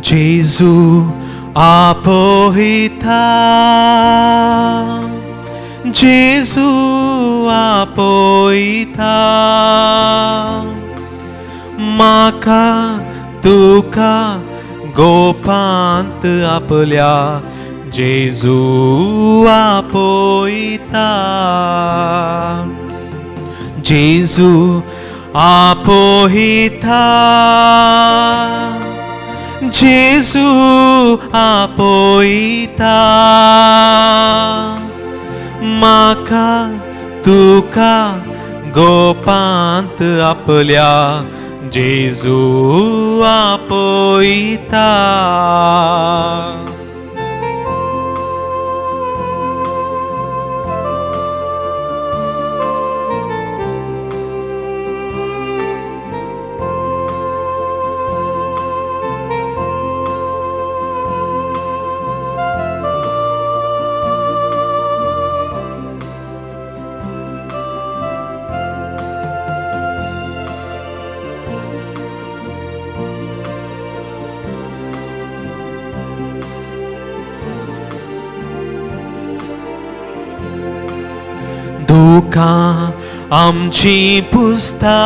जेजू आपयता, जेजू आपयता, म्हाका तुका गोपांत आपल्या जेजू आपयता, जेजू आपयता, जेजू आपयता, म्हाका तुका गोपांत आपल्या जेजू आपयता. दुखां आमची पुसता,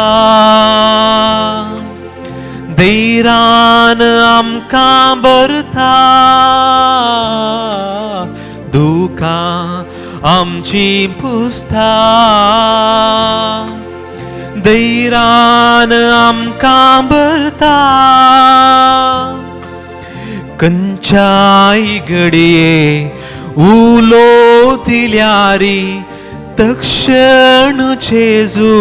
धैर्यान आमकां भरता, दुखां आमची पुसता, धैर्यान आमकां भरता, खंयच्याय घडये उलो दिल्यारी तक्षण जेजू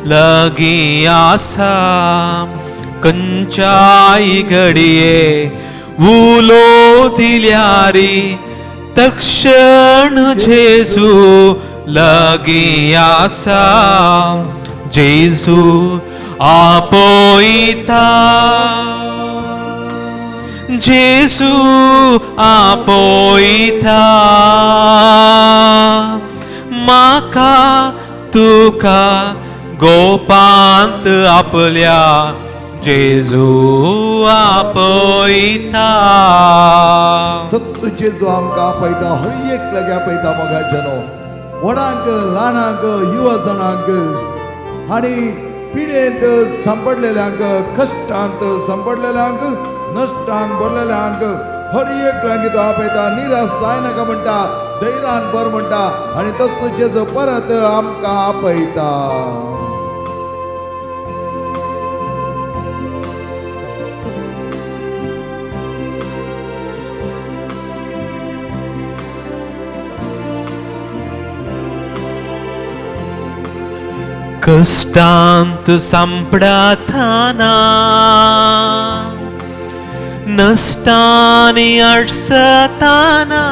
लागीं आसा, खंयच्याय घडये उलो दिल्यारी तक्षण जेजू लागीं आसा, जेजू आपयता, जेजू आपयता, म्हाका तुका गोपांत आपल्या जेजू आपयता. फक्त जेजू आमकां आपयता, हर एक लागी आपयता मोगा जनो, व्हडांक ल्हानांक युवजनांक आनी पिडेंत सांपडलेल्यांक, कश्टांत सांपडलेल्यांक, नश्टान भरलेल्यांक हर एक लागी तो आपयता. निराश जायनाका म्हणटा, धैर्यान भर म्हणटा आनी तसो जेजू परत आमकां आपयता. कष्टांत सांपडताना, नश्टांनी अडसताना,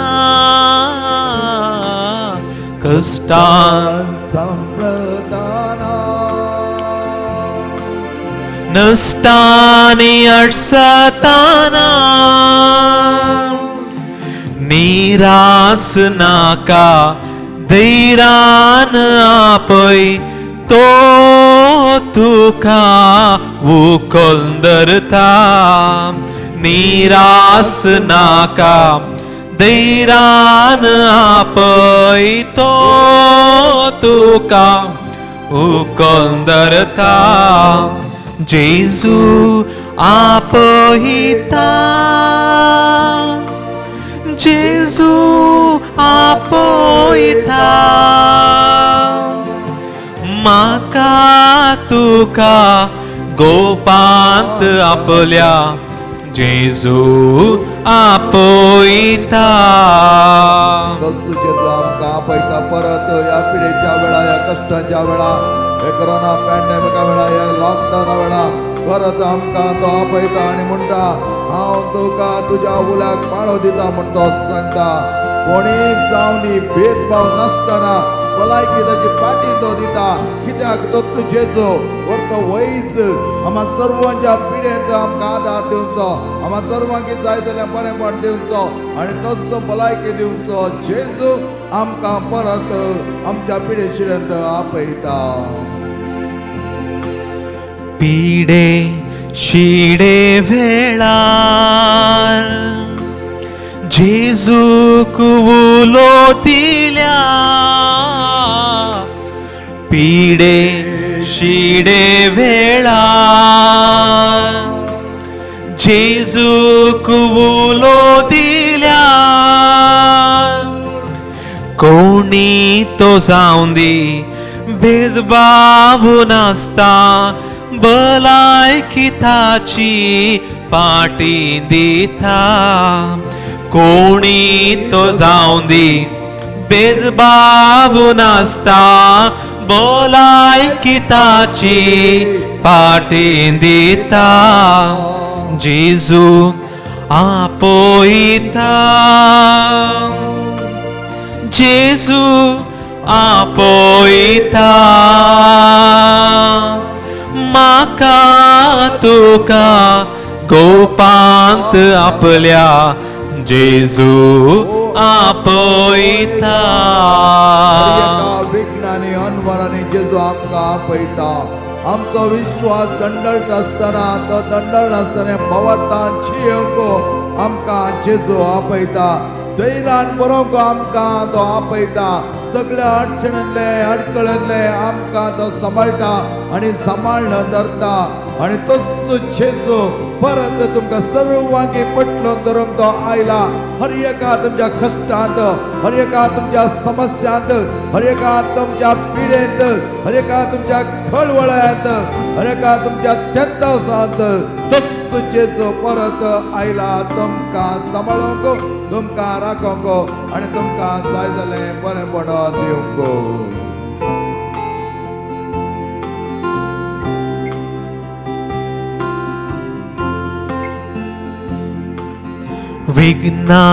कष्टांत सांपडताना, नश्टांनी अडसताना, निराश नाका, धैर्यान आपय, तो तुका उखलून धरता, निराश नाका, धैर्यान आपय, तो तुका उखलून धरता, जेजू आपयता, जेजू आपयता, म्हाका तुका गोपांत आपल्या जेजू आपयता. तसो जेजू आमकां आपयता परत ह्या पिडेच्या वेळा, ह्या कश्टाच्या वेळा, हे कोरोना पॅन्डेमिका वेळा, ह्या लॉकडावना वेळा परत आमकां तो आपयता आनी म्हणटा, हांव तुका तुज्या उल्याक पाळो दिता म्हण तो सांगता. कोणीय जावनी भेदभाव नासतना भलायकी ताची पाटी तो दिता, कित्याक तो जेजू व्हरतो वयस आम्हा सर्वांच्या पिडेंत आमकां आदार दिवचो, आम्हा सर्वांक जाय जाल्यार बरेंपण दिवचो आनी तसो भलायकी दिवचो. जेजू आमकां परत आमच्या पिडेशिरेंत आपयता. पिडे शिडे वेळार जेजूक उलोतिल्या पिडे शिडे वेळार जेजूक उलोतिल्या कोणी तो जाऊन दी भेदभाव नासता भलायकी ताची पाटी दिता कोणी तो जाऊन दी भेदभाव नासता भलायकी ताची पाटी दिता जेजू आपोयता जेजू आपोयता माका तुका गोपांत आपल्या जेजू आपोयता विज्ञानी अनवराने जेजू आमकां आपयता आमचो विश्वास दंडळट आसतना तो दंडळ नासतना भवतान छियंको आमकां जेजू आपयता धैर्यान बरोवंक आमकां तो आपयता सगळ्या अडचणींतले अडकळींतले आमकां तो सांबाळटा आनी सांबाळून धरता आनी तोच जेजू परत तुमकां सर्वांगी पटलो धरूंक तो आयला हर एका तुमच्या कश्टांत हर एका तुमच्या समस्यांत हर एका तुमच्या पिडेंत हर एका तुमच्या खळवळ्यांत हर एका तुमच्या तेंतावसांत तोच जेजू परत आयला तुमकां सांबाळूंक तुमकां राखोंक आनी तुमकां जाय जालें बरेंपण दिवंक विघ्ना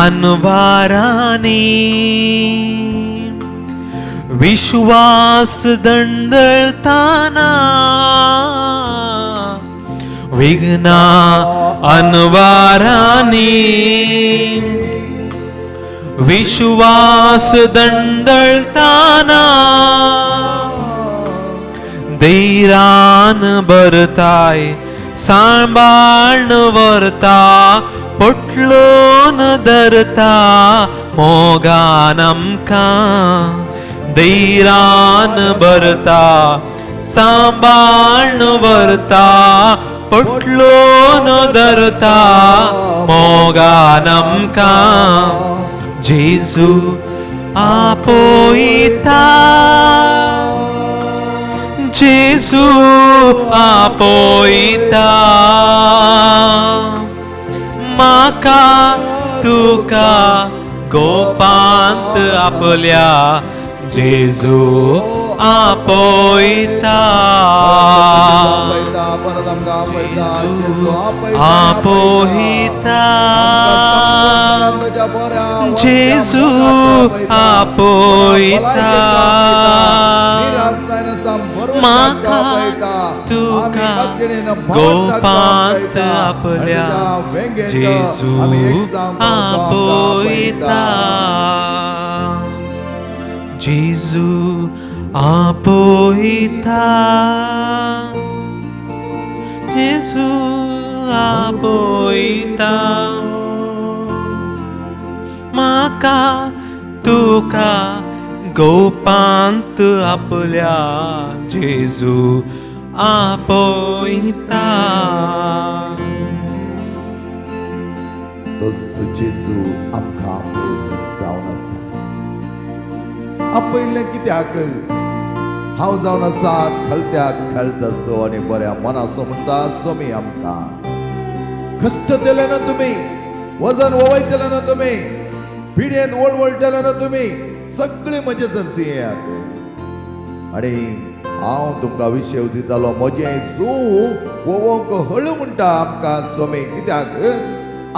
अनवारानी विश्वास दंडळताना विघ्ना अनवारानी विश्वास दंडळताना धैर्यान भरताय सांबाळन व्हरता पटलोन धरता मोगान आमकां धैर्यान भरता सांबाळन व्हरता पटलोन धरता मोगान आमकां जेजू आपोयता जेजू आपोयता माका तुका गोपांत आपल्या जेजू आपोयता आपोयता जेजू आपोयता माका तुका गोपांत आपल्या जेजू आपोयता जेजू आपोयता जेजू आपोयता माका तुका गोपांत आपल्या जेजू आपोयता तोच जेजू आमकां जावन आसा आपयल्लें कित्याक हांव जावन आसा खलत्याक खेळचो आनी बऱ्या मनाचो म्हणटा सोमी आमकां कश्ट दिले ना तुमी वजन वयतलें ना तुमी पिडेंत वळवळटले ना तुमी सगळे म्हजे जर्सी येयात आनी हांव तुमकां विशय दितालो म्हजें जू वोवंक हळू म्हणटा आमकां सोमी कित्याक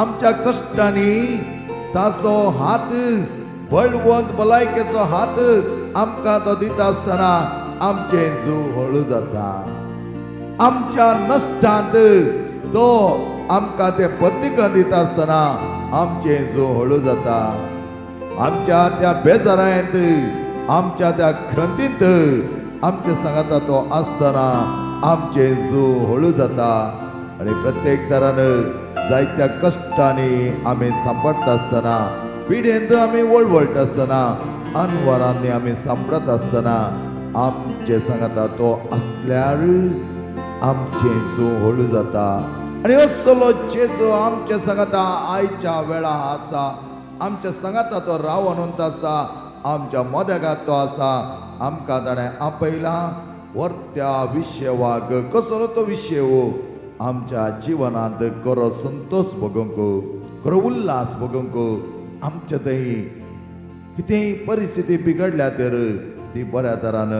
आमच्या कश्टांनी ताचो हात बळवंत भलायकेचो हात आमकां तो दिता आसतना आमचे जू हळू जाता आमच्या नश्टांत तो आमकां ते प्रतिका दिता आसतना आमचे जू हळू जाता आमच्या त्या बेजारांत आमच्या त्या खंतींत आमच्या सांगाता तो आसतना आमचे जेजू हळू जाता आणि प्रत्येक तरानं जायत्या कष्टांनी आम्ही सांपडत असताना पिढेंत आम्ही वळवळट असताना अनवरांनी आम्ही सांपडत असताना आमचे सांगता तो असल्यार आमचे जेजू हळू जाता आणि असलो जेजू आमचे सांगता आयच्या वेळा आसा आमच्या सांगता तो राव अनंत आसा आमच्या मोदेगात तो आसा आमकां ताणें आपयला वर्त्या विशेवाक कसलो तो विशेव आमच्या जिवनांत खरो संतोष भोगूंक खरो उल्हास भोगूंक आमच्या थंय कितेंय परिस्थिती बिगडल्या तर ती बऱ्या तरान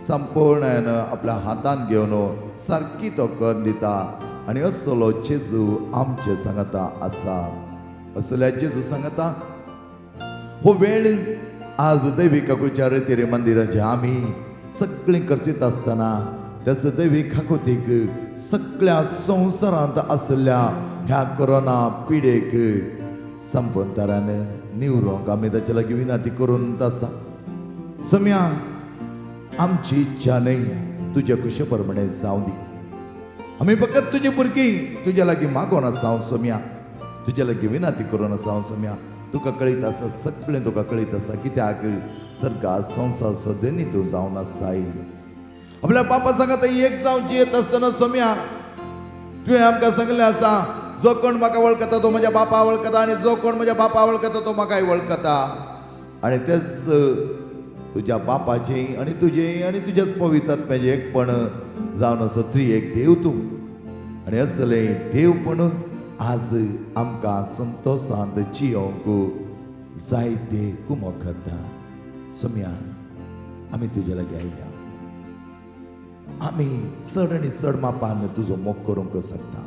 संपूर्ण आपल्या हातान घेवन सारकी तो कर दिता आणि असलो जेजू आमचे सांगता आसा असल्या जेजू सांगता हो वेळ आज दैविक कुचार मंदिराचे आम्ही सगळीं करचीत असताना त्याच दैविक हाकोतीक सगळ्या संवसारांत आसल्या ह्या कोरोना पिडेक संपूर्ण तरान निवरोंक आमी ताचे लागीं विनंती करून आसा सम्या आमची इच्छा न्हय तुज्या कुशे प्रमाणे जावं दी आमी फकत तुजी भुरगीं तुज्या लागीं मागोन आसा सम्या तुज्या लागीं विनंती करून आसा सम्या तुका कळीत आसा सगळें तुका कळीत आसा कित्याक सरकार संसार सदेनी तूं जावन आसाय आपल्या बापा सांगता एक जावन जियेत आसतना सम्या तुवें आमकां सांगलें आसा जो कोण म्हाका वळखता तो म्हज्या बापा वळखता आनी जो कोण म्हज्या बापा वळखता तो म्हाकाय वळखता आनी तेच तुज्या बापाचें आनी तुजें आनी तुजेच पवित्रात्म्याचें एकपण जावन असो एक देव तूं आनी असलें देवपण आज आमकां संतोशांत जियोंक जायते कुमक करता सम्या आमी तुजे लागीं आयल्या आमी चड आनी चड मापान तुजो मोग करूंक शकता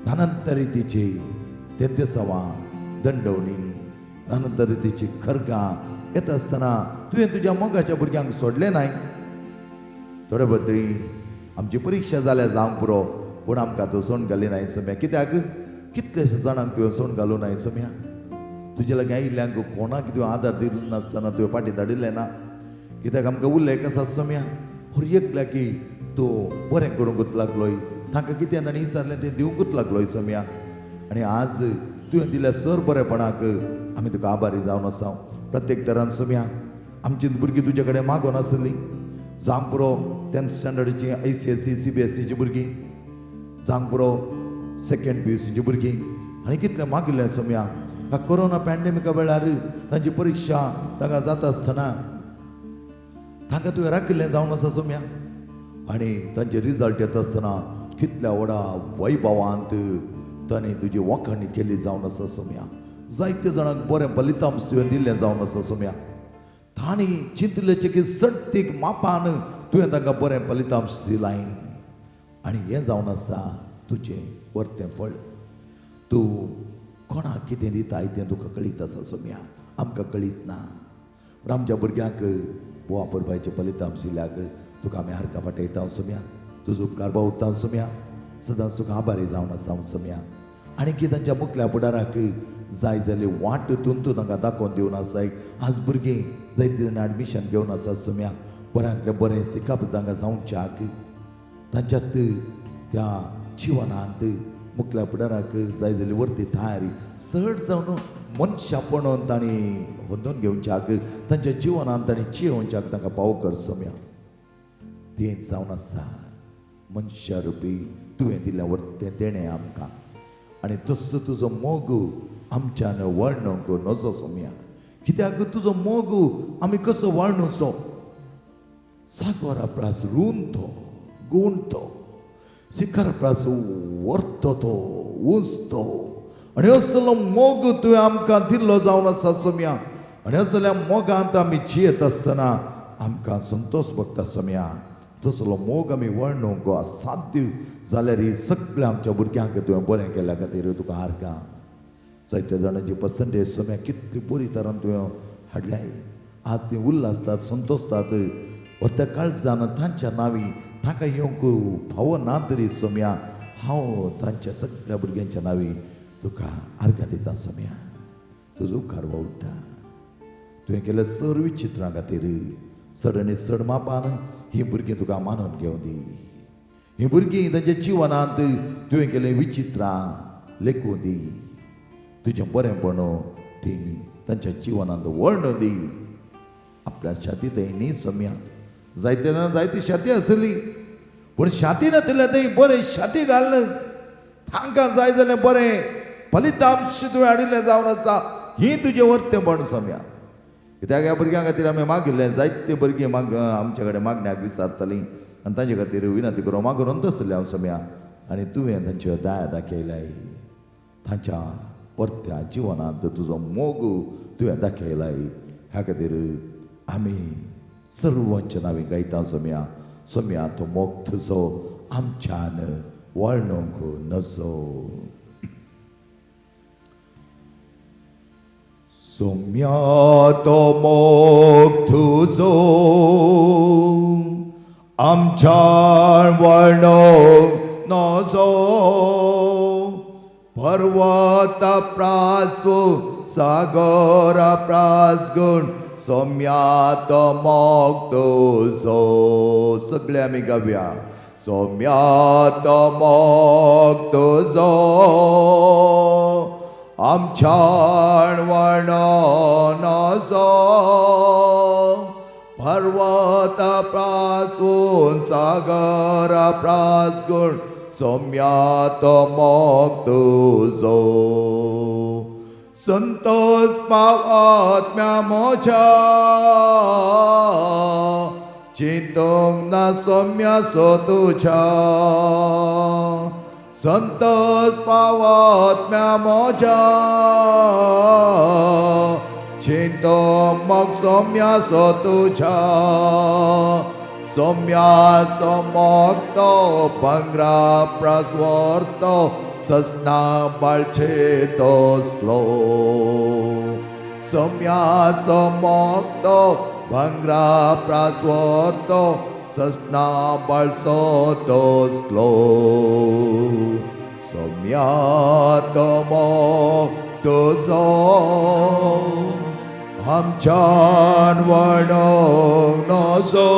नानंत रितीची तेद्यसवां दंडवणी नानंत रितीची खरगां येता आसतना तुवें तुज्या मोगाच्या भुरग्यांक सोडलें नाय थोडे बद्दरी आमची परिक्षा जाल्या जावंक पुरो पूण आमकां तूं सोड घाली नाय सम्या कित्याक कितलेशे जाणांक तुवें सोड घालूं नाय सम्या तुजे लागीं आयिल्ल्यांक कोणाक तुवें आदार दिलो नासतना तुवें फाटीं धाडिल्लें ना कित्याक आमकां उल्लेख आसा सम्या हर एकल्या की तूं बरें करूंकूच लागलोय तांकां कितें ताणें विचारलें तें दिवंकूच लागलोय सम्या आनी आज तुवें दिल्या सर बरेपणाक आमी तुका आभारी जावन आसा प्रत्येक तरान सम्या आमची भुरगीं तुजे कडेन मागोन आसलीं जावंक पुरो 10th स्टँडर्डची ICSE CBSEची भुरगीं जावंक पुरो 2nd PUCची भुरगीं आनी कितलें मागिल्लें सम्या ह्या कोरोना पॅन्डेमिका वेळार तांची परिक्षा तांकां जाता आसतना तांकां तुवें राखिल्लें जावन आसा सम्या आनी तांचे रिजल्ट येता आसतना कितल्या व्हडा वैभवांत तांणी तुजी वखाणी केली जावन आसा सम्या जायते जाणांक बरें फलितांश तुवें दिल्लें जावन आसा सम्या तांणी चिंतलेचें की सट्टीक मापान तुवें तांकां बरें फलितांश दिलाय आनी हें जावन आसा तुजें वर्तें फळ तूं कोणाक कितें दिताय तें तुका कळीत आसा सम्या आमकां कळीत ना पूण आमच्या भुरग्यांक बुवा पुरबायचे फलितांश दिल्याक तुका आमी हारका फाटयता सम्या तुजो उपकार भावता सम्या सदांच तुका आभारी जावन आसा सम्या आनी की तांच्या मुखल्या फुडाराक जाय जाली वाट तूं तांकां दाखोवन दिवन आसाय आज भुरगीं जायते जाण एडमिशन घेवन आसा सम्या बऱ्यांतलें बरें शिकप तांकां जावच्याक तांच्यात त्या जिवनांत मुखल्या फुडाराक जाय जाली वर्ती तयारी चड जावन मनशापण तांणी होंदून घेवच्याक तांच्या जिवनांत तांणी जियोवच्याक तांकां पावो कर सम्या तें जावन आसा मनशा रुपी तुवें दिल्या वर्तें देणें आमकां आनी तसो तुजो मोग आमच्यान वळणूंक नजो सम्या कित्याक तुजो मोग आमी कसो वळणुचो सागरा प्रास रुंतो गुंतो शिखर प्रास वर्ततो उंचतो आनी असलो मोग तुवें आमकां दिल्लो जावन आसा सम्या आनी असल्या मोगांत आमी जियेत आसतना आमकां संतोश भोगता सम्या तसलो मोग आमी वळणूंक असाध्य जाल्यार ही सगळ्या आमच्या भुरग्यांक तुवें बरें केल्या खातीर तुका हारका जायत्या जाणांची पर्संटेज सम्या कितली बरी तरान तुवें हाडल्याय आज तीं उल्हासतात संतोशतात वर्त्या काळजान तांच्या नांवी तांकां येवंक फावो ना तरी सम्या हांव तांच्या सगळ्या भुरग्यांच्या नांवी तुका आर्गां दिता सम्या तुजो उपकार वावुरता तुवें केल्या सर्व चित्रां खातीर चड चड मापान ही भुरगीं तुका मानून घेवं दी. ही भुरगीं तांच्या जिवनांत तुवें केलें विचित्रां लेखूं दी. तुजें बरेंपण ती तांच्या जिवनांत वळण दी. आपल्या शातींत न्ही सम्या जायते जाणां जायती शाती आसली पूण शाती नासल्या थंय बरें शाती घालून तांकां जाय जाल्यार बरें फलितांश तुवें हाडिल्लें जावन आसा. ही तुजें वर्तेपण सम्या. कित्याक ह्या भुरग्यां खातीर आमी मागिल्लें जायते भुरगीं आमचे कडेन मागण्याक विचारतलीं आनी तांचे खातीर विनंती करून मागून आसलें हांव सम्या. आनी तुवें तांच्यो दया दाखयल्याय. तांच्या परत्या जिवनांत तुजो मोग तुवें दाखयलाय. ह्या खातीर आमी सर्वांच्या नांवी गायता सम्या. सम्या तो मोग तुजो आमच्यान वळणूंक नजो. सम्या तो मोग तुजो आमच्यान वळणूंक नजो. पर्वत प्रासू सागर प्रासगुण सम्या तो मोग तुजो. सगळे आमी गावया. सम्या तो मोग तुजो आमच्यान वळणूंक नजो. पर्वत प्रासून सागर प्रासगुण सम्या तो मोग तुजो. संतोष पावत्म्या म्हज्या चिंतूंक ना सम्या सो तुज्या. संतोष पावत्म्या म्हज्या चिंतूंक मोग सम्या सो तुज्या. सम्या सो मोग तो भांगरा प्रास्वर्तो सजना बाळचे तो स्लो. सम्या सो मोग तो भांगरा प्रास्वर्तो सजना बाळसो तो स्लो. सम्या तो मोग तुजो आमच्यान वळणूंक नजो.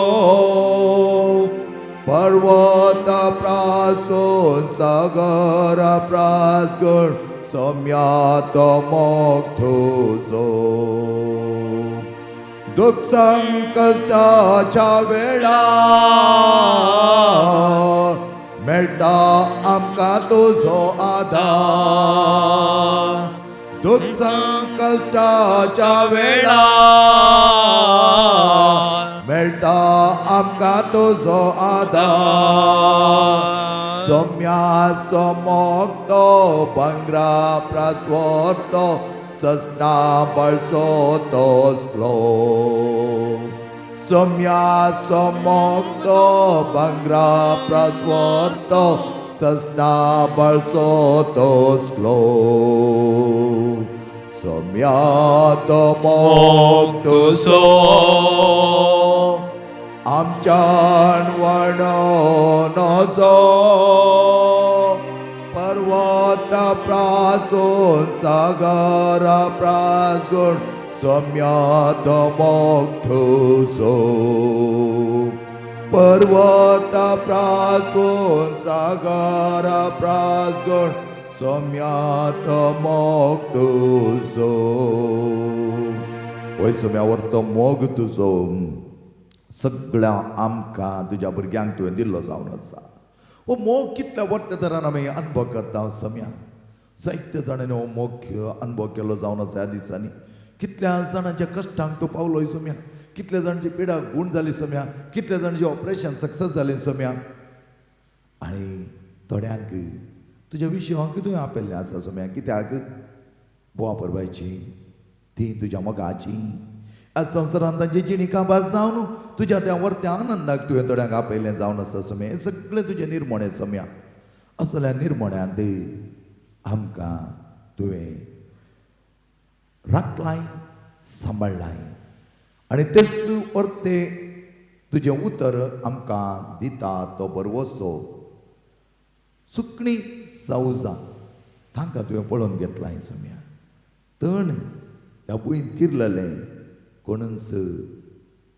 पर्वत प्रासून सागर प्रासगुण सम्या तो मोग तुजो. दुख संकटाच्या वेळार मेळटा आमकां तुजो आधार. दुख संकटाच्या वेळार मेळटा आमकां तुजो आधार. सम्या सो मोग तो भांगरा प्रास्वर्तो सजना बाळसो तो स्लो. सम्या सो मोग तो भांगरा प्रास्वर्तो सजना बाळसो तो स्लो. सम्या तो मोग तुजो आमच्यान वळणूंक नजो. पर्वत प्रासून सागर प्रासगुण सम्या तो मोग तुजो. पर्वत प्रासून सागर प्रासगुण सम्या तो मोग तुजो. वय सम्या व्हरतो मोग तुजो सगळ्या आमकां तुज्या भुरग्यांक तुवें दिल्लो जावन आसा. हो मोग कितल्या वर्ते तरान आमी अनुभव करता सम्या. जायत्या जाणांनी हो मोग अनुभव केलो जावन आसा ह्या दिसांनी. कितल्या जाणांच्या कश्टांक तूं पावलोय सम्या. कितल्या जाणांची पिडा गूण जाली सम्या. कितल्या जाणांची ऑपरेशन सक्सेस जालें सम्या. आनी थोड्यांक तुज्या विशयांक तुवें आपयल्लें आसा सम्या. कित्याक बोवा परबायची ती तुज्या मोगाची आज संवसारांत तांची जिणी काबार जावन तुज्या त्या वर्त्या आनंदाक तुवें थोड्यांक आपयलें जावन आसा सम्या. हें सगळें तुजें निर्मणें सम्या. असल्या निर्मण्यांत आमकां तुवें राखलाय सांबाळलाय आनी तेच वर्ते तुजें उतर आमकां दिता तो बरवसो. सुकणी सावजां तांकां तुवें पळोवन घेतलाय सम्या. तण त्या बुंयेंत किरलेलें कोणूच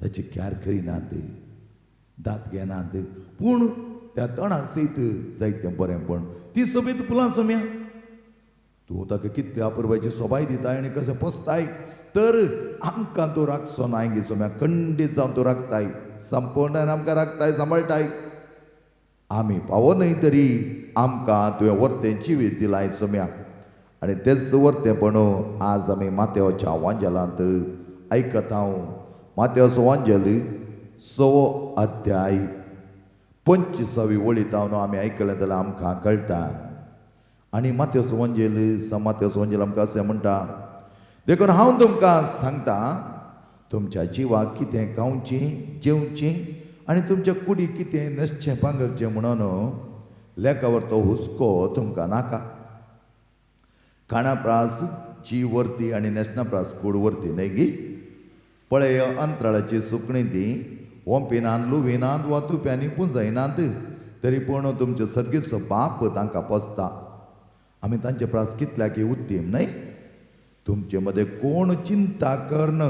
ताची क्यार करिनात, दात घेनात, पूण त्या तणाक सयत जायतें बरेंपण ती सोबीत फुलां सोम्या. तूं ताका कितले अपुरबायची सोबाय दिताय आनी कशें पोसताय तर आमकां तूं राखचो नाय गे सोम्या. खंडीत जावन तूं राखताय, संपूर्ण आमकां राखताय, सांबाळटाय. आमी पावोनय तरी आमकां तुवें वर्तें वेद दिलाय सोम्या. आनी तेच वर्तेपण आज आमी मातेवाच्या वांजेलांत आयकत हांव. मातेवाचो वांजेल 6 अध्याय 25वी वळीत हांव आमी आयकलें जाल्यार आमकां कळटा. आनी मातेवाचो वांजेल मातेवाचो वांजेल आमकां अशें म्हणटा, देखून हांव तुमकां सांगता, तुमच्या जिवाक कितें खावचें जेवचें आनी तुमच्या कुडीक कितें न्हेसचें पांगरचें म्हणून लेकावर तो हुस्को तुमकां नाका. खाणा प्रास जी वर्ती आनी न्हेसणा प्रास कूड वर्ती न्हय गी. पळय अंतराळाची सुकणीं ती ओंपिनात, लुविनात वा तुप्यांनी पुंजयनात, तरी पूण तुमचो सर्गेचो बाप तांकां पोसता. आमी तांचे प्रास कितल्याकी उत्तीम न्हय. तुमचे मदें कोण चिंता करन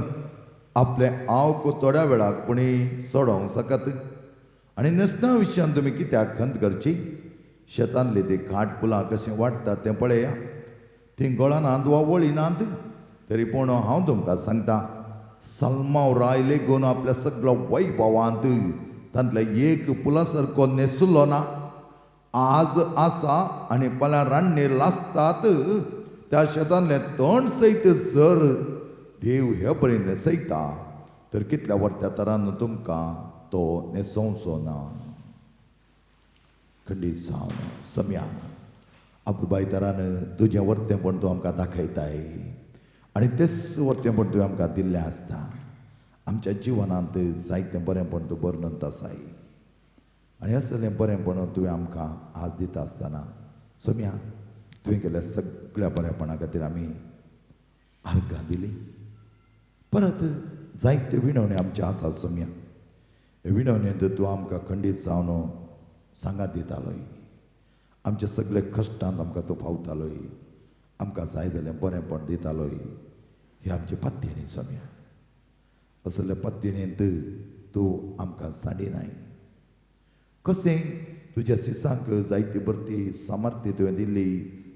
आपले आवक थोड्या वेळाक पुणी सोडोवंक सकत. आनी न्हेसणा विशयान तुमी कित्याक खंत करची. शेतांतली ती खाट फुलां कशें वाडटात तें पळया. ती गोळानात वा वळिनात, तरी पूण हांव तुमकां सांगता, सल्मांव राय लेगून आपल्या सगळ्या वैभवांत तांतले एक फुला सारको न्हेसुल्लो ना. आज आसा आनी फाल्यां रान्नीर लासतात. त्या शेतांतलें तण सयत जर देव हे पर्यंत न्हेसयता तर कितल्या वर्त्या तरान तुमकां तो न्हेसोवचो ना. खंडीत जावन सम्या अपुरबाय तरान तुजें वर्तेंपण तूं आमकां दाखयताय आनी तेच वर्तेंपण तुवें आमकां दिल्लें आसता. आमच्या जिवनांत जायतें बरेंपण तूं वर्णनत आसाय आनी असलें बरेंपण तुवें आमकां आज दिता आसतना सम्या तुवें केल्या सगळ्या बरेपणा खातीर आमी आर्गां दिली. परत जायते विणवणे आमचे आसात सम्या. हे विणवणेंत तूं आमकां खंडीत जावन सांगात दितालोय. आमचे सगळे कश्टांत आमकां तूं पावतालोय. आमकां जाय जाल्यार बरेंपण दितालोय. हे आमचे पत्तिणी सम्या. असले पत्तिणेंत तूं आमकां सांडिनाय. कशें तुज्या सिसांक जायती बरती सामर्थ्य तुवें दिल्ली.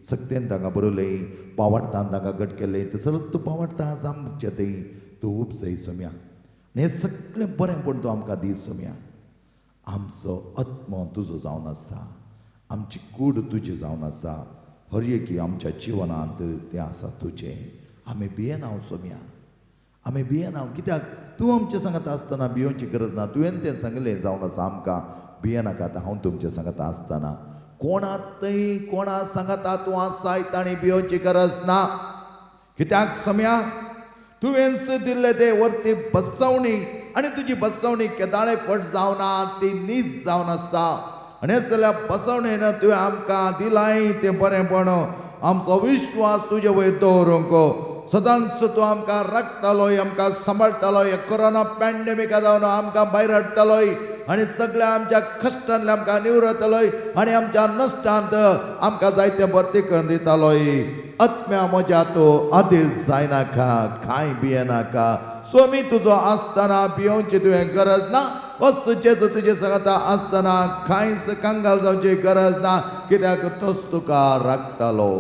सक्तेन तांकां बरयलें, पावडटान तांकां घट केलें, तसोच तूं पावडटा आमचें थंय तूं उपसय सम्या. आनी हें सगळें बरेंपण तूं आमकां दी सम्या. आमचो आत्मो तुजो जावन आसा, आमची कूड तुजी जावन आसा. हर एकी आमच्या जिवनांत तें आसा तुजें. आमी भियेनाव सम्या, आमी भियेनाव. कित्याक तूं आमचे सांगता आसतना भियोवची गरज ना. तुवें तें सांगलें जावन आसा आमकां भियेनाका. आतां हांव तुमचें सांगता आसतना कोणातय कोणा सांगता तूं आसायत आनी भियोवची गरज ना. कित्याक सम्या तुवेंच दिल्ले ते वर्ती बसवणी आनी तुजी बसवणी केदाळे फट जावना, ती नीज जावन आसा. आनी असल्या बसवणेन तुवें आमकां दिलाय तें बरेंपण. आमचो विश्वास तुजे वयर दवरूंक सदांच तूं आमकां राखतालोय, आमकां सांबाळटालोय. कोरोना पॅन्डेमिका जावन आमकां भायर हाडटालोय आनी सगळ्या आमच्या कश्टांतले आमकां निवरतालोय आनी आमच्या नश्टांत आमकां जायते बरती करून दितालोय. आत्म्या म्हज्या तूं आदेश जायनाका, कांय भियेनाका. स्वामी तुजो आसतना भियोवची तुवें गरज ना. जेजू तुजें सांगता आसतना कांयच कांगाल जावची गरज ना. कित्याक तोच तुका राखतालो.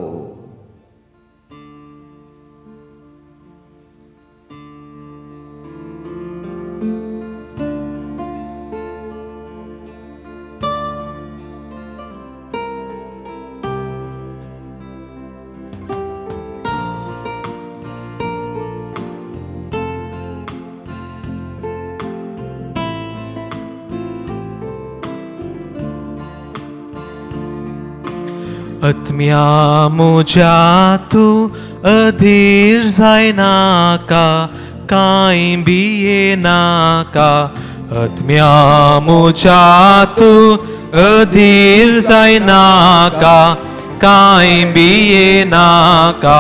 आत्म्या म्हज्या तूं अधीर जायनाका, कांय भियेनाका. आत्म्या म्हज्या तूं अधीर जायनाका, कांय भियेनाका.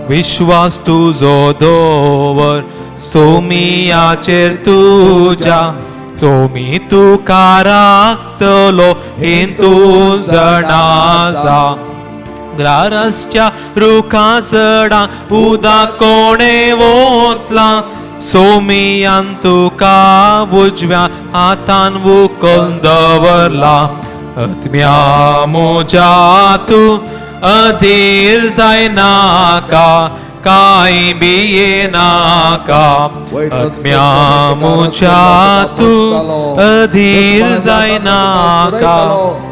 विश्वास तुजो दवर सोमियाचेर तुज्या. सोमी तुका राखतलो हें तूं जाणा. ग्रारसच्या रुखा चडां उदक कोणें वतलां. सोमियान तुका उजव्या हातान वुकोन दवरला आत्म्या मोज्या तूं अधीर जायनाका कांय भियेनाका आत्म्या मोज्या तूं अधीर जायनाका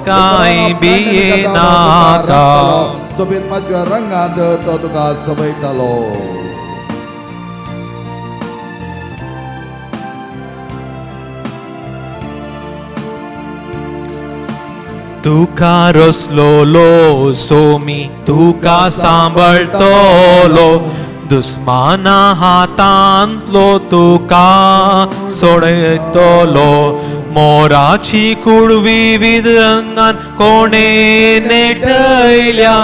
कांय भियेनाका सोबीत मातशें रंगांत तो तुका सोबयतलो तुका रसलोलो सोमी तुका सांबळतलो दुस्माना हातांतलो तुका सोडयतलो मोराची कुडवी विविध रंगान कोणे नेटयल्या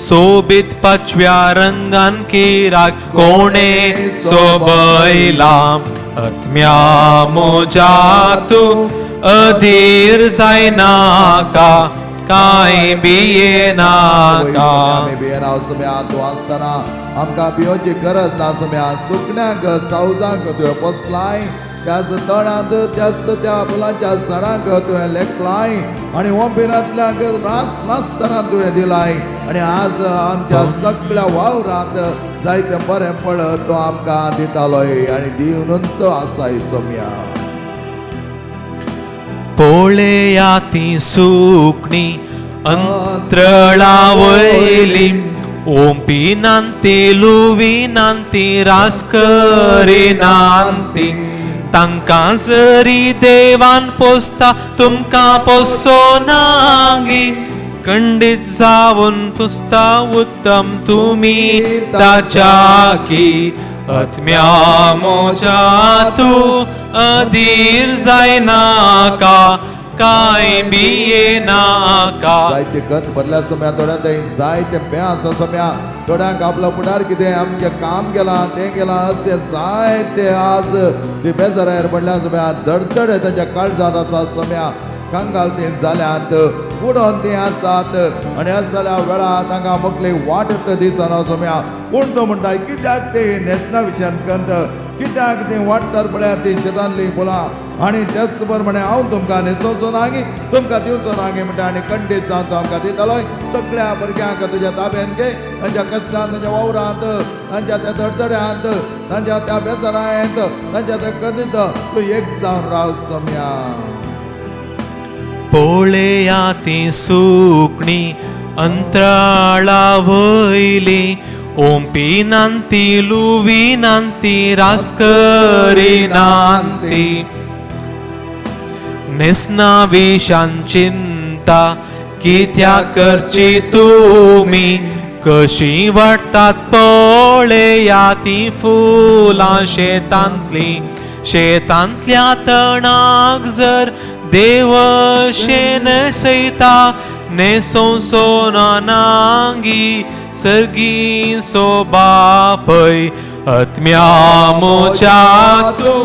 सोबीत पाचव्या रंगान किराक कोणे सोबयला आत्म्या मोज्या तूं अधीर जायनाका कांय भियेनाका आमी भियेना सोम्या तूं आसतना आमकां भियोवची गरज ना सोम्या सुकण्यांक सावजांक तुवें पोसलाय त्याच तणांत त्या फुलांच्या सणांक तुवें लेखलाय आनी वंपिनांतल्याक रास नासतना तुवें दिलाय आनी आज आमच्या सगळ्या वावरांत जायतें बरें फळ तो आमकां दितालोय आनी दिवनूच आसाय सोम्या पोळेया ती सुकणी अंतरळा वयली ओंपिनांती लुविनांती रास करिनांती तांकां जरी देवान पोसता तुमकां पोसोनांगी खंडीत जावन पुसता उत्तम तुमी ताच्याकी आत्म्या मोज्या तूं अधीर जायनाका कांय भियेनाका जायते खत भरल्या सोम्या थोड्यांक जायते बें आसा सोम्या थोड्यांक आपलो फुडार कितें आमचें काम केलां तें केलां अशें जायते आज ती बेजारार पडल्या सोम्या धडधड तांच्या काळजांत आसा सोम्या कंगाल ती जाल्यांत बुडोन ती आसात आनी अशें जाल्या वेळार तांकां मोकळी वाट दिसना सोम्या पूण तो म्हणटा कित्याक ते नॅशनल विशयान कंत कित्याक ती वाटतात पळय ती शेतांतली फुलां आनी त्याच प्रमाणे हांव तुमकां न्हेसोवचो नागी तुमकां दिवचो नागी म्हणटा आनी खंडीत जावन तो आमकां दितालोय सगळ्या भुरग्यांक तुज्या ताब्यान घे तांच्या कश्टांत तांच्या वावरांत तांच्या त्या धडधड्यांत तांच्या त्या बेजारांत तांच्या त्या कदीत तूं एक जावन राव सोम्या पोळेया ती सुकणी अंतराळा वयली ओंपिनांती लुविनांती रास करिनांती नेसना विशान चिंता कित्याक करची तुमी कशी वाडटात पळेया ती फुलां शेतांतल्या तणाक जर देव शेन सैता नेसोवचो नांगी सर्गी सोबापय आत्म्या मोज्या तूं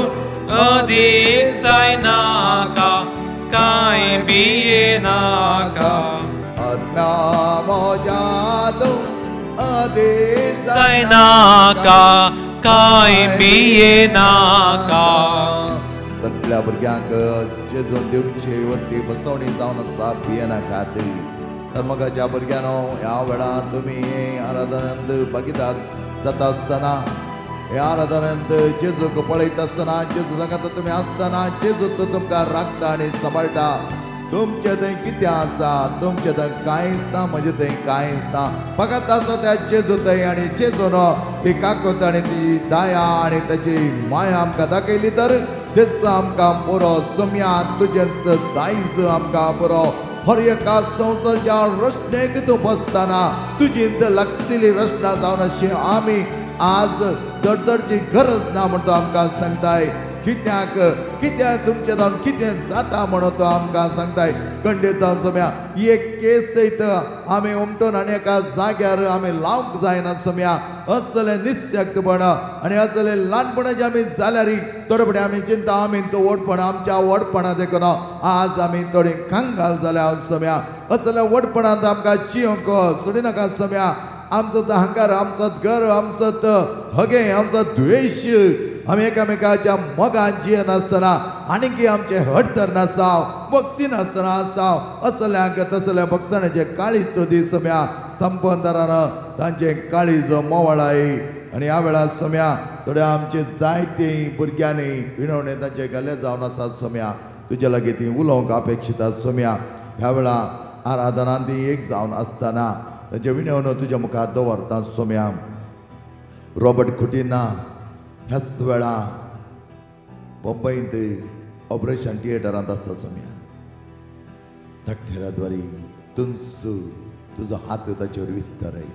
अधीर जायनाका कांय भियेनाका आत्म्या मोज्या तूं अधीर जायनाका कांय भियेनाका सगळ्या भुरग्यांक जेजून दिवची वरती बसवणी जावन आसा भियेनाकात तर मग ज्या भुरग्यांनो ह्या वेळार तुमी हे आराधनांत भागीदार जाता आसतना हे आराधनांत जेजूक पळयता आसतना जेजू सांगात तुमी आसतना जेजू तुमकां राखता आनी सांबाळटा तुमचे थंय कितें आसा तुमचे थंय कांयच ना म्हजे थंय कांयच ना फकत आसा त्या जेजू थंय आनी जेजून ती काकूत आनी ती दया आनी ताची माया आमकां दाखयली तर तेच आमकां पुरो सोम्या तुजेंच दायज आमकां पुरो हर एका संवसारच्या रचनेक तूं बसतना तुजी लागशिल्ली रचना जावन अशी आमी आज धडधडची गरज ना म्हणून तो आमकां सांगताय कित्याक तुमचे जावन कितें जाता म्हणून तो आमकां सांगताय खंडीत जावन सोम्या ही एक केस सयत आमी उमटून आनी एका जाग्यार आमी लावंक जायना सोम्या असले निशक्तपण आनी असले ल्हानपणाचे आमी जाल्यार थोडे फुडें आमी चिंता आमी तो वडपण आमच्या वडपणा देखून आज आमी थोडी कांगाल जाल्या सोम्या असल्या वडपणांत आमकां जियोंक सोडिनाका सोम्या आमचो हांगार आमचो घर आमचो हगे आमचो द्वेश आमी एकामेकाच्या मोगान जियेन आसतना आनीक आमचे हट धरना जाव बक्षी नासतना जाव असल्यांक तसल्या बक्षणाचे काळीज तो दीस सम्या संपंदरान तांचे काळीज मोवाळाय आनी ह्या वेळार सम्या थोड्या आमचे जायते भुरग्यांनी विणवणे तांचे गेले जावन आसात सम्या तुजे लागीं ती उलोवंक अपेक्षीत आसा सम्या ह्या वेळा आराधनान ती एक जावन आसतना ताचे विणवण तुज्या मुखार दवरता सम्या रॉबर्ट खुटीना ह्याच वेळा मुंबईंत ऑपरेशन थिएटरांत आसता सम्या धाकटेराद्वारी तुंस तुजो हात ताचेर विस्तारय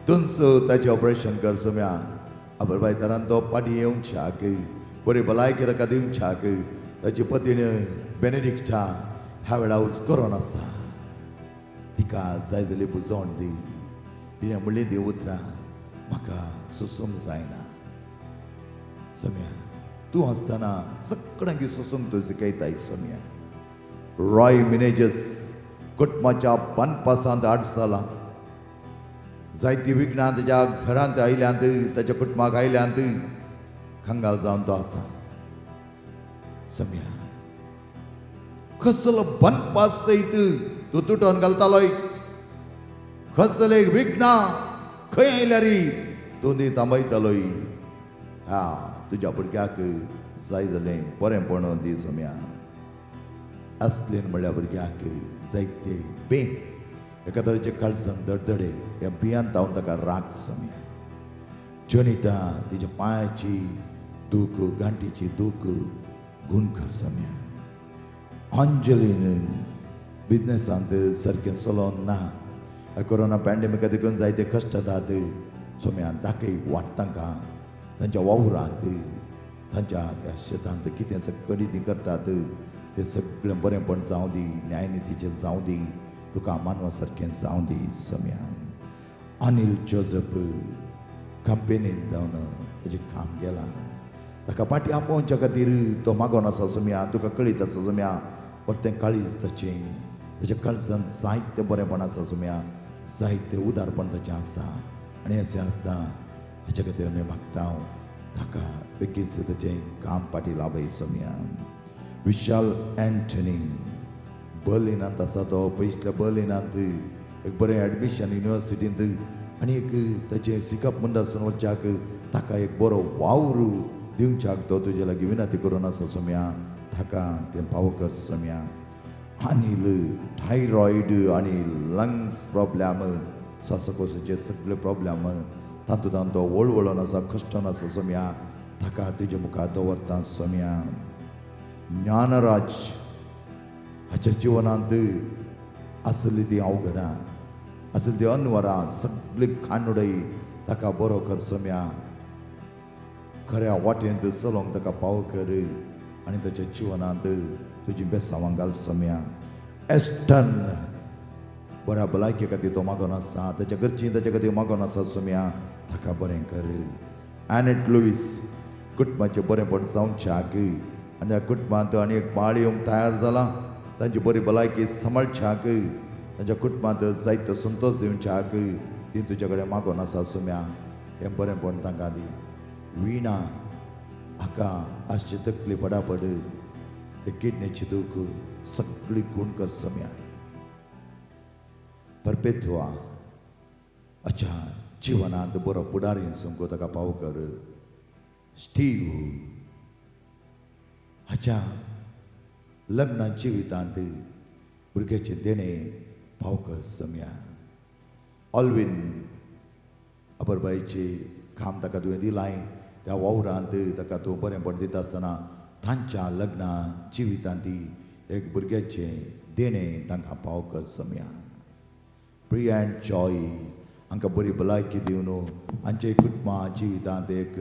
तुंस ताचें ऑपरेशन कर सम्या अबरबाई तरान तो पाटी येवंक शाक बरी भलायकी ताका दिवंक शाक ताची पत्नी बेनेडिक्टा ह्या वेळा उजकोरोन आसा तिका जाय जाली बुजोवन दी तिणें म्हणली दी उतरां म्हाका सोसूंक जायना सम्या तूं आसतना सगळ्यांक सोसूंक तूं शिकयताय सम्या रॉय मिनेजस कुटुंबाच्या बांदपासांत 8 सालां जायती विघ्नां ताच्या घरांत आयल्यांत ताच्या कुटुंबाक आयल्यांत खंगाल जावन तो आसा सम्या कसलो बांदपास सयत तूं तुटोवन घालतालोय कसले विघ्नां खंय आयल्यार तूं ती थांबयतालोय हा तुज्या भुरग्याक जाय जालें बरेंपण दी सम्या असलेन म्हणल्या भुरग्याक जायते बे एका तरेचे काळजान धडधडे ह्या बियान तावन ताका राग सम्या जोनिटा तिच्या पांयाची दूख गांठीची दूख गुण कर सम्या अंजलीन बिझनेसांत सारकें चलोवन ना कोरोना पॅन्डेमिका देखून जायते कश्ट जातात सम्या दाखय वाट तांकां तांच्या वावरांत तांच्या त्या शेतांत कितें सगळी ती करतात ते सगळें बरेंपण जावं दी न्यायनितीचें जावं दी तुका मानवा सारकें जावं दी सम्या अनिल जोझफ कंपनींत जावन ताजें काम गेलां ताका पाटी आपोवच्या खातीर तो मागोन आसा सम्या तुका कळीत आसा सम्या परतें काळीज ताचें ताच्या काळजान जायतें बरेंपण आसा सम्या जायतें उदारपण ताचें आसा आनी अशें आसता हाच्या खातीर आमी मागता ताका बेगीच ताचें काम पाटी लाभय सम्या विशाल एंटनी बर्लिनांत आसा तो पयसल्या बर्लिनांत एक बरें एडमिशन युनिवर्सिटींत आनी एक ताचें शिकप मंडळासून वचच्याक ताका एक बरो वावर दिवच्याक तो तुजे लागीं विनंती करून आसा सम्या ताका तें फावो कर सम्या अनिल थायरॉयड आनी लंग्स प्रॉब्लेम श्वासकोशाचे सगळे प्रॉब्लेम तातूंत तो वळवळोन आसा कश्टान आसा सम्या ताका तुजे मुखार दवरता सम्या ज्ञानराज हाच्या जिवनांत आसली ती अवघडां आसली ती अनवरां सगळी खांडोळी ताका बरो कर सम्या खऱ्या वाटेंत चलोवंक ताका पाव कर आनी ताच्या जिवनांत तुजी बेसांवां घाल सम्या एस्टन बऱ्या भलायके खातीर तो मागोन आसा ताच्या घरचीं ताचे खातीर मागोन आसा सम्या ताका बरें कर एनेट लुईस कुटुंबाचें बरेंपण जावच्याक आनी ह्या कुटुंबांत आनी एक बाळ येवंक तयार जाला तांची बरी भलायकी सांबाळच्याक तांच्या कुटुंबांत जायतो संतोश दिवच्याक ती तुजे कडेन मागोन आसा सम्या हें बरेंपण तांकां दी विणा हाका आसची तकली पडापड ते किडनीची दूख सगळी खूण कर सम्या परपेत्वा अच्छा जिवनांत बरो फुडारी समको ताका पाव कर स्टीव हाच्या लग्ना जिवितांत भुरग्याचे देणे फाव कर सम्या ऑल्विन अबरबाईचे काम ताका तुवें दिलाय त्या वावरांत ताका तूं बरेंपण दिता आसतना तांच्या लग्ना जिवितांत एक भुरग्याचे देणे तांकां पाव कर सम्या प्रिया एंड जॉय हांकां बरी भलायकी दिवन हांचे कुटुंबा जिवितांत एक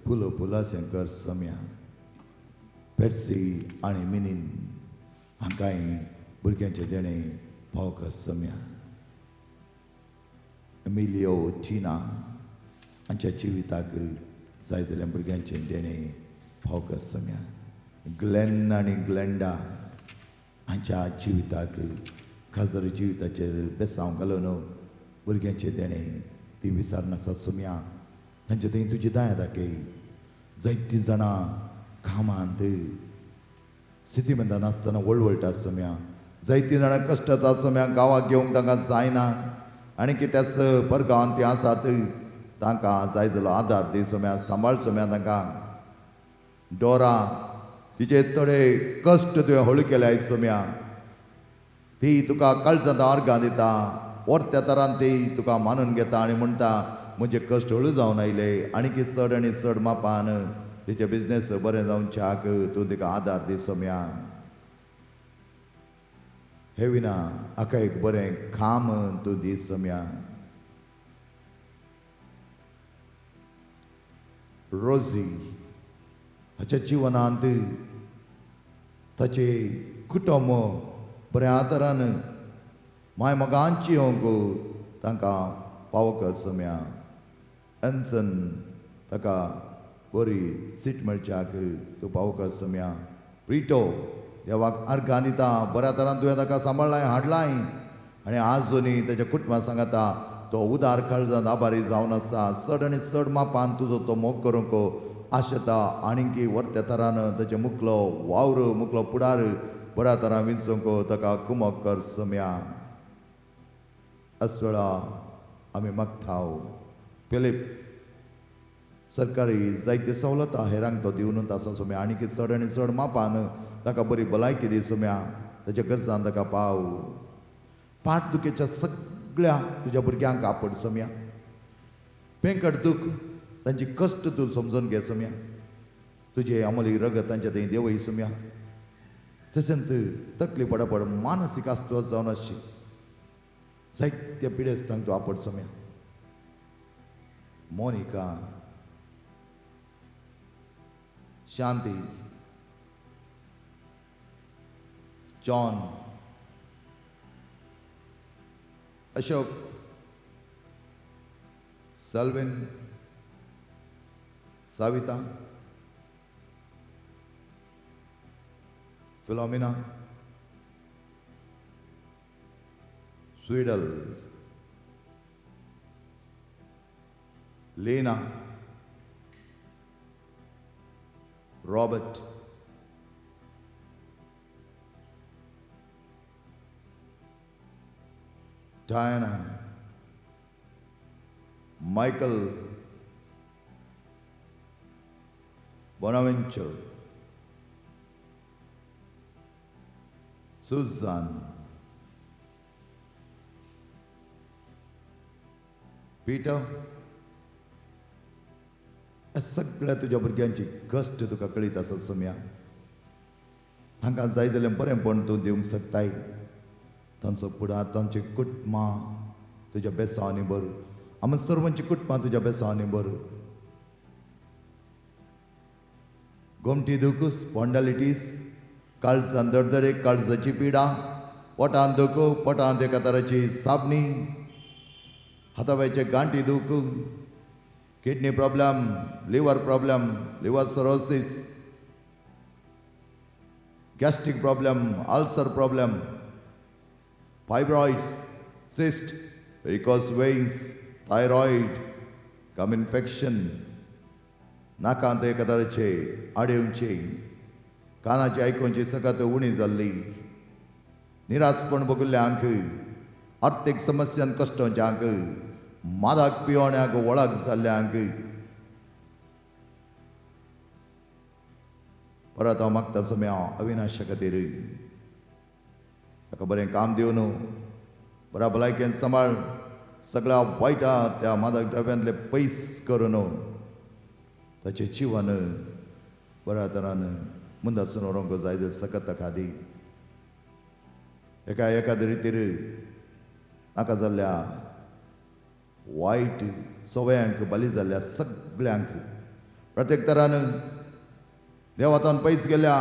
फुलासें कर सम्या पेट्सी आनी मिनीन हांकांय भुरग्यांचे देणे फाव कर सम्या एमिलियो टिना हांच्या जिविताक जाय जाल्या भुरग्यांचे देणे फाव कर सम्या ग्लेन आनी ग्लेंडा हांच्या जिविताक खाजर जिविताचेर बेसांव घालून भुरग्यांचे देणे ती विसरनासा सम्या तांचे थंय तुजी दया दाखय जायतीं जाणां कामांत स्थितीमंत नासतना वळवळटा सम्या जायतीं जाणां कश्टाचा सम्या गांवाक घेवंक तांकां जायना आनी कित्याच परगांवांत तीं आसात तांकां जाय जालो आदार दी सम्या सांबाळ सम्या तांकां डोरा तिचे थोडे कश्ट तुवें हळू केल्याय सम्या ती तुका काळजांत आर्गां दिता वर्त्या तरान ती तुका मानून घेता आनी म्हणटा म्हजे कश्ट हळू जावन आयले आनी चड आनी चड मापान तिचे बिझनेस बरें जावच्याक तूं तिका आदार दी सम्या हे विना हाका एक बरें काम तूं दी सम्या रोजी हाच्या जिवनांत ताचे कुटुंब बऱ्या तरान माय मोगांची होंक तांकां पाव कर सम्या एन्सन ताका बरी सीट मेळच्याक तूं पाव कर सम्या प्रिटो देवाक आर्गां दिता बऱ्या तरान तुवें ताका सांबाळलाय हाडलाय आनी आजुनी ताच्या कुटुंबाक सांगता तो उदार काळजांत आभारी जावन आसा चड आनी चड मापान तुजो तो मोग करूंक आशेता आनीक वर्त्या तरान ताचे मुखलो वावर मुखलो पुडार बऱ्या तरान विंचूंक ताका कुमक कर सम्या अस वेळा आमी मागताव फिलीप सरकारी जायत्यो सवलतां हेरांक तो दिवनूच आसा सम्या आनीक चड आनी चड मापान ताका बरी भलायकी दी सम्या ताच्या गरजांक ताका पाव पाठ दुखेच्या सगळ्या तुज्या भुरग्यांक आपड सम्या पेंकट दूख तांची कश्ट तूं समजून घे सम्या तुजे अमली रगत तांच्या थंय देवय सम्या तशेंच तकली पडपड मानसीक अस्वस्थ जावन आसची जायत्या पिडेस्तांक तूं आपड सम्या Monica Shanti John Ashok Salvin Savita Philomena Swidal Lena Robert Diana Michael Bonaventure Suzanne Peter सगळ्या तुज्या भुरग्यांची कश्ट तुका कळीत आसा सम्या तांकां जाय जाल्यार बरेंपण तूं दिवंक शकताय तांचो फुडार तांचे कुटुंबां तुज्या बेसांनी भर आमी सर्वांची कुटुंबां तुज्या बेसांनी भर गोमटी दुख स्पॉन्डालिटीस काळजांत दरदरेक काळजाची पिडा पोटांत दुख पोटांत एका तराची साबणी हाताव्याचे गांठी दुख kidney problem liver cirrhosis gastric problem ulcer problem fibroids cyst varicose veins thyroid gum infection नाकांत एका तरेचे आडयोंचे कानाची आयकोवची सकत उणी जाल्ली निरासपण भोगिल्ल्यांक आर्थीक समस्यान कश्टांच्यांक मादाक पियोण्याक वळख जाल्ल्यांक परत हांव मागता सम्या अविनाशा खातीर ताका बरें काम दिवन बऱ्या भलायकेन सांबाळ सगळ्या वायटा त्या मादक द्रव्यांतले पयस करून ताचें जिवन बऱ्या तरान मुंदासून व्हरोंक जाय जाल्यार सकत ताका दी एका रितीर नाका जाल्ल्या वायट सवयांक बली जाल्ल्या सगळ्यांक प्रत्येक तरान देवातान पयस गेल्या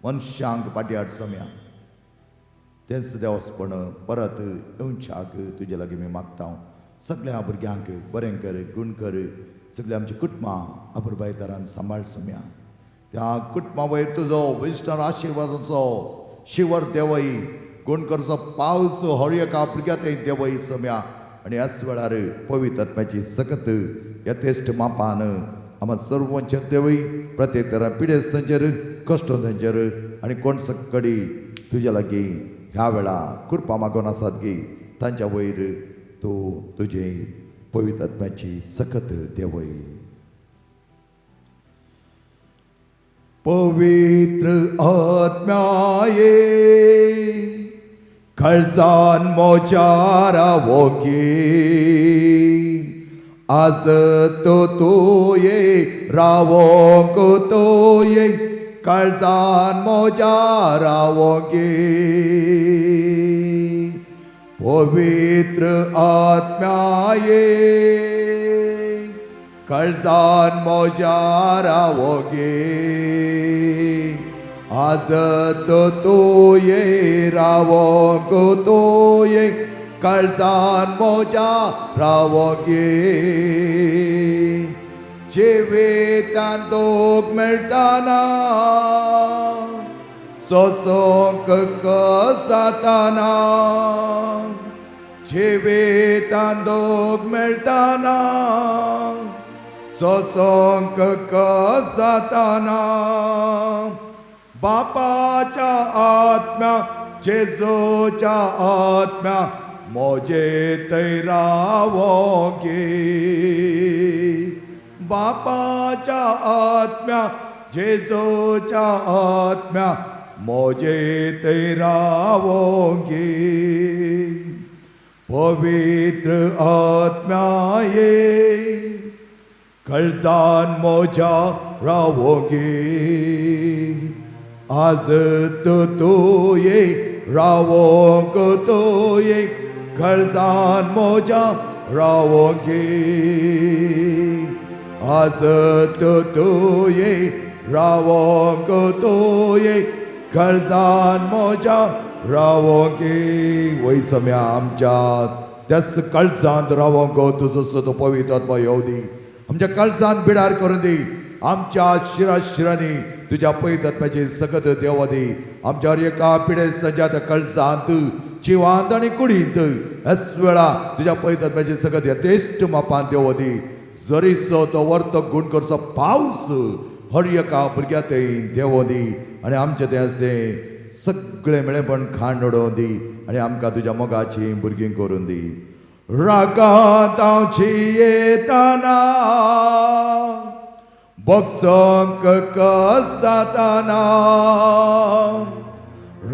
मनशांक पाटी हाड सम्या तेंच देवसपण परत येवच्याक तुजे लागीं मी मागता सगळ्या भुरग्यांक बरें कर गूण कर सगळीं आमची कुटुंबां अपुरबाय तरान सांबाळ सम्या त्या कुटुंबा वयर तुजो विस्तार आशिर्वादाचो शिवर देवय गूण करचो पावस हळयेका भुरग्या थंय देवय सम्या आनी ह्याच वेळार पवित्र आत्म्याची सकत यथेश्ट मापान आम्हा सर्वांच्या देवई प्रत्येक तरा पिडेस तांचेर कश्ट तांचेर आनी कोण सक्कडी तुज्या लागीं ह्या वेळा कृपा मागून आसात गे तांच्या वयर तूं तुजे पवित्र आत्म्याची सकत देवय. पवित्र आत्म्याये काळजान मोज्या रावोगी आज तो ये रावोंक तो ये काळजान मोज्या रावोगी. पवित्र आत्म्याये काळजान मोज्या रावोगी आज तो ये रावोंक तो ये काळजान मोज्या रावोगी. जिवितान दोग मेळटाना सोसोंक जाताना जिवितान दोग मेळटाना सोसोंक जाताना बापाच्या आत्म्या जेजूच्या आत्म्या मोजे थंय रावोगी. बापाच्या आत्म्या जेजूच्या आत्म्या मोजे थंय रावोगी. पवित्र आत्म्याये काळजान मोज्या रावोगी आज तो ये रावोंक तो ये काळजान मोज्या रावोगी आज तो ये रावोंक तो ये काळजान मोज्या रावोगी. वय सम्या आमच्यात त्याच काळजांत रावोंक तुजो तो पवित्र आत्मा येवं दी. आमच्या काळजांत बिडार करून दी. आमच्या शिरांनी तुझ्या पवित्र आत्म्याची सकत देव दी. आमच्या एका पिढेस सज्या काळजांत जिवांत आनी कुडींत ह्याच वेळा तुझ्या पवित्र आत्म्याची सकत यथेश्ट मापान देव दी. जरीसो तो वर्तक गुण करचो पावस हर एका भुरग्या थंय देव दी आनी आमचें तें आसलें सगळें मेळेपण खाण उडोवन दी आनी आमकां तुज्या मोगाची भुरगीं करून दी. रागांत हांव जियेताना बोगसोंक जाताना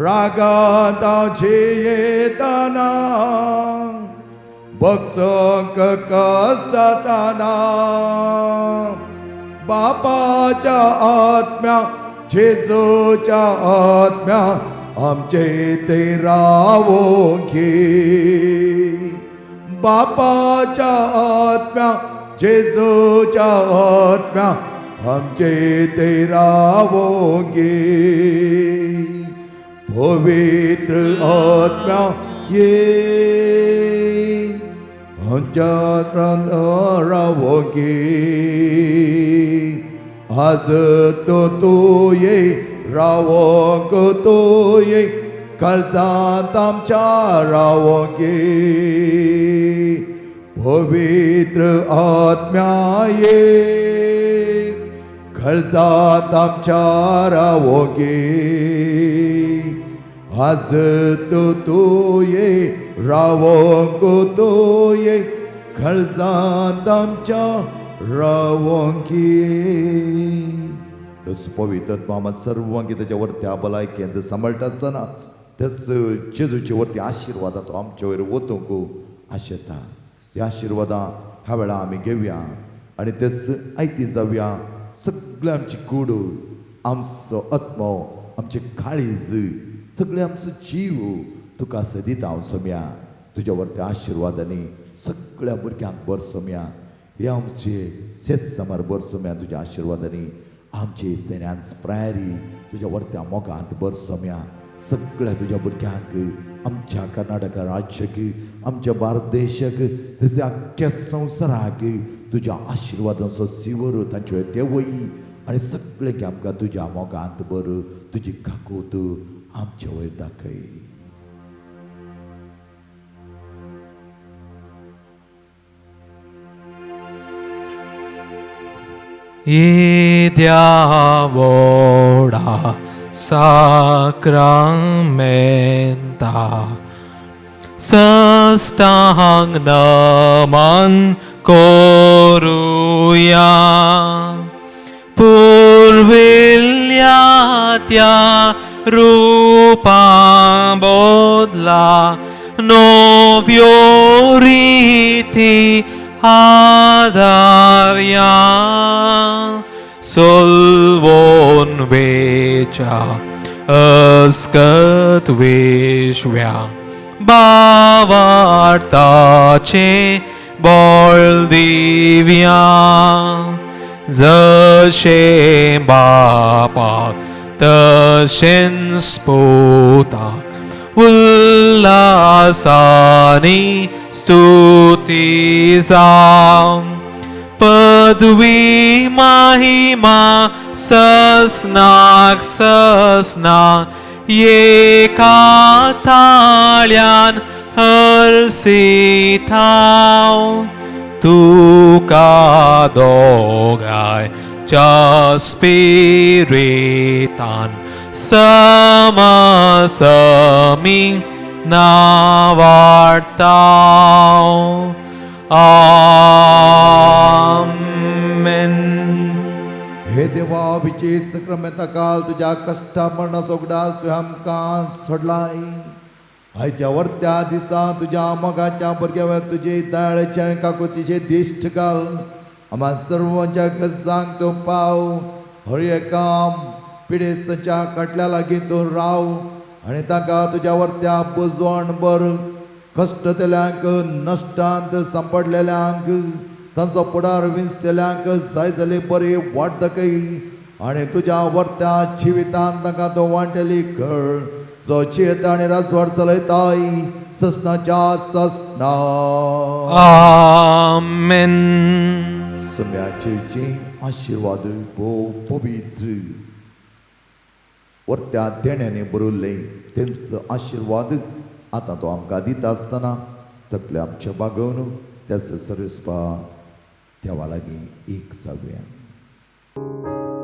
रागांत हांव जियेताना बोगसोंक जाताना बापाच्या आत्म्या जेजूच्या आत्म्या आमचे थंय रावोगी. बापाच्या आत्म्या जेजूच्या आत्म्या आमचे थंय रावोगी. पवित्र आत्म्या ये आमच्या रावोगी आज तो ये रावोंक तो ये काळजांत आमच्या रावोगी. पवित्र आत्म्याये काळजांत आमच्या रावोगी आज तो ये रावोंक तो ये काळजांत आमच्या रावोगी. तस पवित्र आत्मा सर्वांगी त्याच्या वरती भलायकेंत सांबाळटा आसतना तस जेजूचे वरती आशिर्वाद तो आमचे वयर वतूंक आशेता. ह्या आशिर्वादां ह्या वेळा आमी घेवया आनी तेच आयती जावया. सगळें आमची कूड आमचो आत्मो आमचे काळीज सगळें आमचो जीव तुका सदिता हांव सोम्या. तुज्या वरती आशिर्वादांनी सगळ्या भुरग्यांक बर सोम्या. हे आमचे शेत समार बर सोम्या तुज्या आशिर्वादांनी. आमचे सेन्यांत फ्रायरी तुज्या वरत्या मोगांत बर सोम्या. सगळ्या तुज्या भुरग्यांक आमच्या कर्नाटका राज्याक आमच्या भारत देशाक तशें आख्ख्या संवसाराक तुज्या आशिर्वादांचो सिवर तांचे देवई आनी सगळें आमकां तुज्या मोगांत बर तुजी काकूत आमचे वयर दाखय. Idiavoda sacramenta Sastang naman koruya Purvilyatya rupa bodla Novioriti adarya Solvon vecha askat vishvya Bavartace boldivya Zashe bapak tashin sputak Ullasani stutizam Padvi mahima sasnak Ye katalyan harsitaw Tu ka dogay spiritan Sama-saming navartaw Amen. हे देवा विचे संक्रमित काल तुझ्या कष्टा मरणा सोगडास तू आमकां सोडलाय आयच्या वर्त्या दिसा तुझ्या मोगाच्या भुरग्यावर तुझे दयाळेचे काकुतीचे दिश्ट घाल आम्हा सर्वांच्या गरजांक तू पाव हर एका पिडेस्ताच्या कटल्या लागीं तू राव आनी ताका तुझ्या वर्त्या बुजवण भर कष्ट केल्यांक नश्टांत सांपडलेल्यांक तांचो पुडार विंचतेल्यांक जाय जाली बरी वाट दाखय आनी तुज्या वर्त्या जिवितांत तांकां तो वांटेली कर जो चेत आनी राजवाड चलयताय ससनाच्या ससना Amen. सम्याचे आशीर्वाद पवित्र वर्त्या देण्याने बरोवले तेंच आशीर्वाद आतां तो आमकां दिता आसतना तकले आमचे बागोवन त्याच सरस्पा देवा लागीं एक जावया